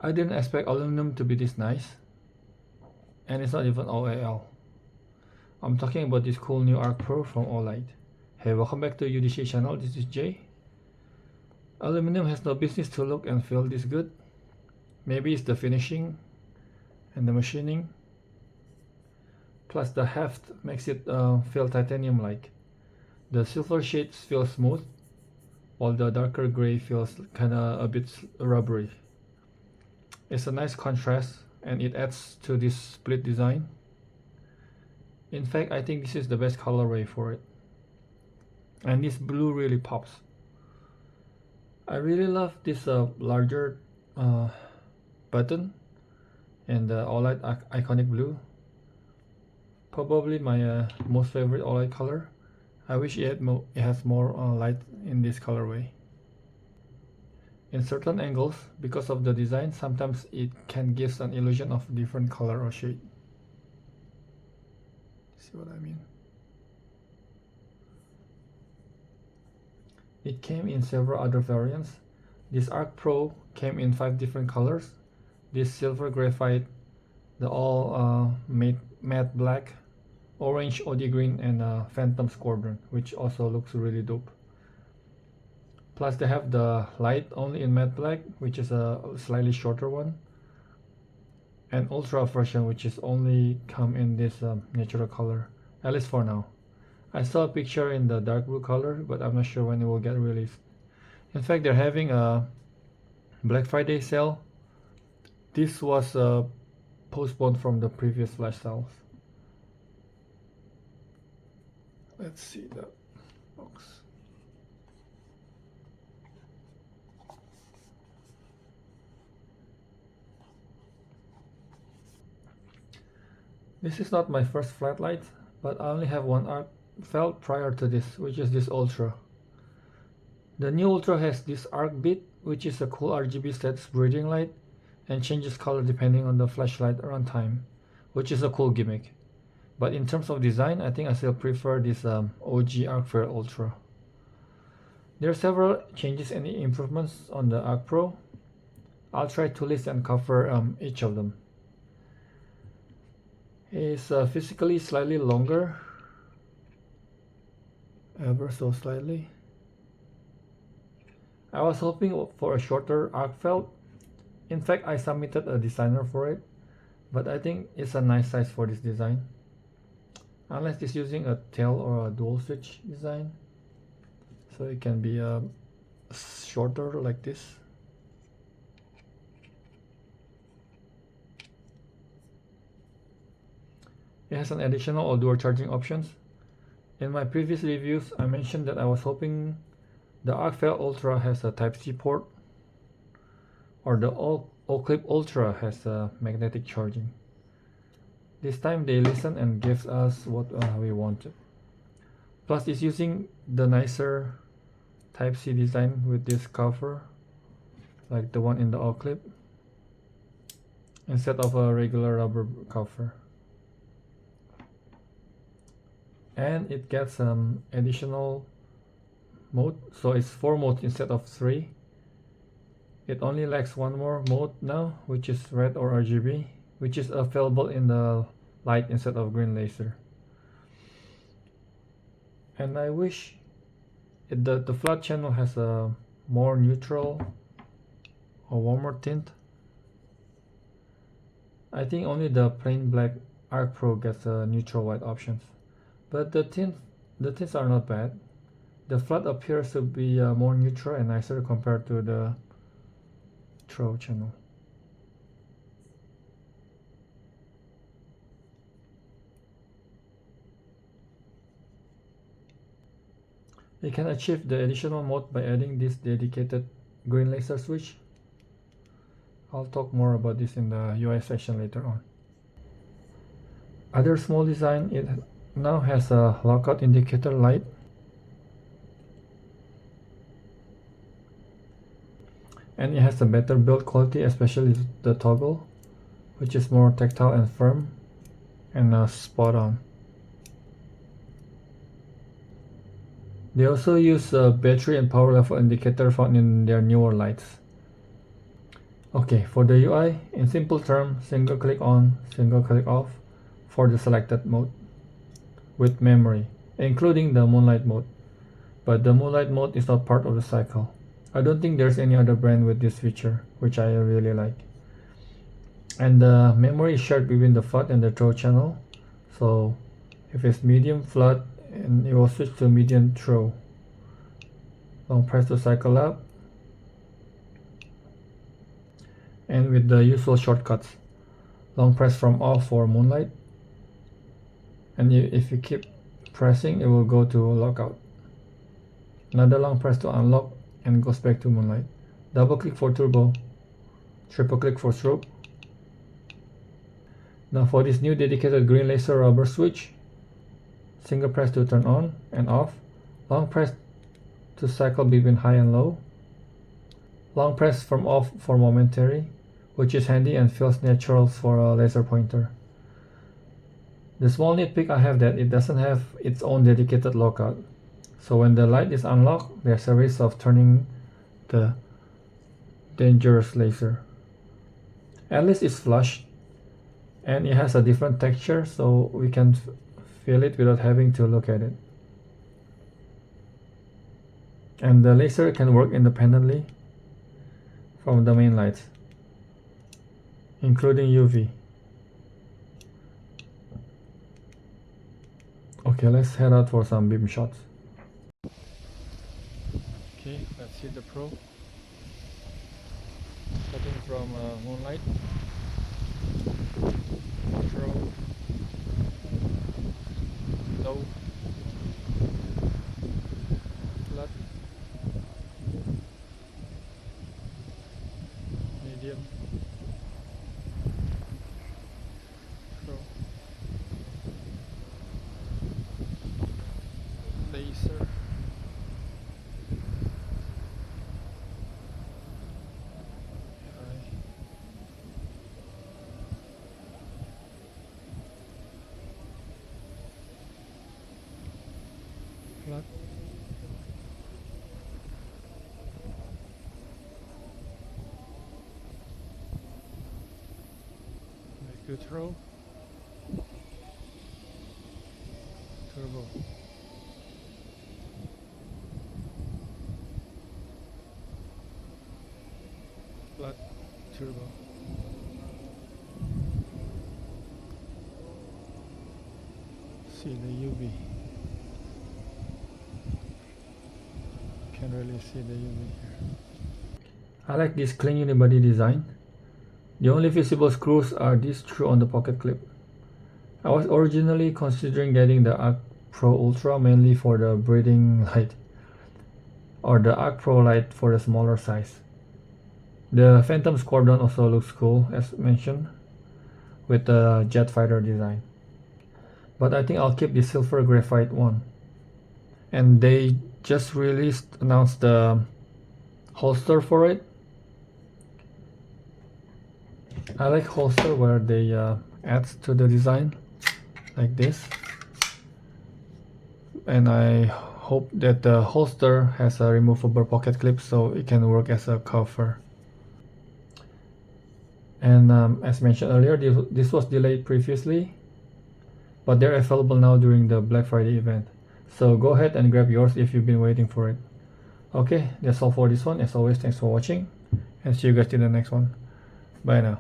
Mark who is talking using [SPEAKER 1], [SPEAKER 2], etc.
[SPEAKER 1] I didn't expect aluminum to be this nice, and it's not even OAL. I'm talking about this cool new ArkPro from Olight. Hey, welcome back to UDC channel, this is Jay. Aluminum has no business to look and feel this good. Maybe it's the finishing and the machining. Plus the heft makes it feel titanium-like. The silver shades feel smooth, while the darker gray feels kinda a bit rubbery. It's a nice contrast and it adds to this split design. In fact, I think this is the best colorway for it. And this blue really pops. I really love this larger button and the Olight iconic blue. Probably my most favorite Olight color. I wish it has more light in this colorway. In certain angles, because of the design, sometimes it can give an illusion of different color or shade. See what I mean? It came in several other variants. This ArkPro came in 5 different colors. This silver graphite, the all matte black, orange OD green, and phantom squadron, which also looks really dope. Plus they have the light only in matte black, which is a slightly shorter one, and ultra version, which is only come in this natural color, at least for now. I saw a picture in the dark blue color, but I'm not sure when it will get released. In fact, they're having a Black Friday sale. This was postponed from the previous flash sales. Let's see the box. This is not my first floodlight, but I only have one Arkfeld prior to this, which is this Ultra. The new Ultra has this Arc Beat, which is a cool RGB sets breathing light and changes color depending on the flashlight runtime, which is a cool gimmick. But in terms of design, I think I still prefer this OG Arkfeld Ultra. There are several changes and improvements on the ArkPro. I'll try to list and cover each of them. It's physically slightly longer, ever so slightly. I was hoping for a shorter Arkfeld. In fact, I submitted a designer for it, but I think it's a nice size for this design. Unless it's using a tail or a dual switch design, so it can be shorter like this. It has an additional outdoor charging options. In my previous reviews, I mentioned that I was hoping the Arkfeld Ultra has a Type-C port, or the Clip Ultra has a magnetic charging. This time they listened and gave us what we wanted. Plus it's using the nicer Type-C design with this cover, like the one in the Clip, instead of a regular rubber cover. And it gets some additional mode, so it's 4 modes instead of 3. It only lacks one more mode now, which is red or RGB, which is available in the light instead of green laser. And I wish the flood channel has a more neutral or warmer tint. I think only the plain black ArkPro gets a neutral white options, but the tints are not bad. The flood appears to be more neutral and nicer compared to the Pro channel. You can achieve the additional mode by adding this dedicated green laser switch. I'll talk more about this in the UI section later on. Other small design, it now has a lockout indicator light. And it has a better build quality, especially the toggle, which is more tactile and firm and spot on. They also use a battery and power level indicator found in their newer lights. Okay, for the UI, in simple terms, single click on, single click off for the selected mode with memory, including the moonlight mode. But the moonlight mode is not part of the cycle. I don't think there's any other brand with this feature, which I really like. And the memory is shared between the flood and the throw channel. So if it's medium flood, and it will switch to medium throw. Long press to cycle up. And with the usual shortcuts, long press from off for moonlight. And if you keep pressing, it will go to lockout. Another long press to unlock and goes back to moonlight. Double click for turbo. Triple click for strobe. Now for this new dedicated green laser rubber switch, single press to turn on and off. Long press to cycle between high and low. Long press from off for momentary, which is handy and feels natural for a laser pointer. The small nitpick I have that it doesn't have its own dedicated lockout. So when the light is unlocked, there's a risk of turning the dangerous laser. At least it's flush and it has a different texture, so we can feel it without having to look at it. And the laser can work independently from the main lights, including UV. Okay, let's head out for some beam shots. Okay, let's hit the pro. Starting from moonlight, throw, low, flat, medium, throw, laser, flat, back to throw, turbo, flat, turbo, see the UV. Can really see the UV here. I like this clean unibody design. The only visible screws are these two on the pocket clip. I was originally considering getting the ArkPro Ultra mainly for the breathing light, or the ArkPro light for the smaller size. The Phantom Squadron also looks cool, as mentioned, with the jet fighter design. But I think I'll keep the silver graphite one. And they just announced the holster for it. I like holster where they add to the design like this, and I hope that the holster has a removable pocket clip so it can work as a cover. And as mentioned earlier, this was delayed previously, but they're available now during the Black Friday event. So go ahead and grab yours if you've been waiting for it. Okay, that's all for this one. As always, thanks for watching and see you guys in the next one. Bye now.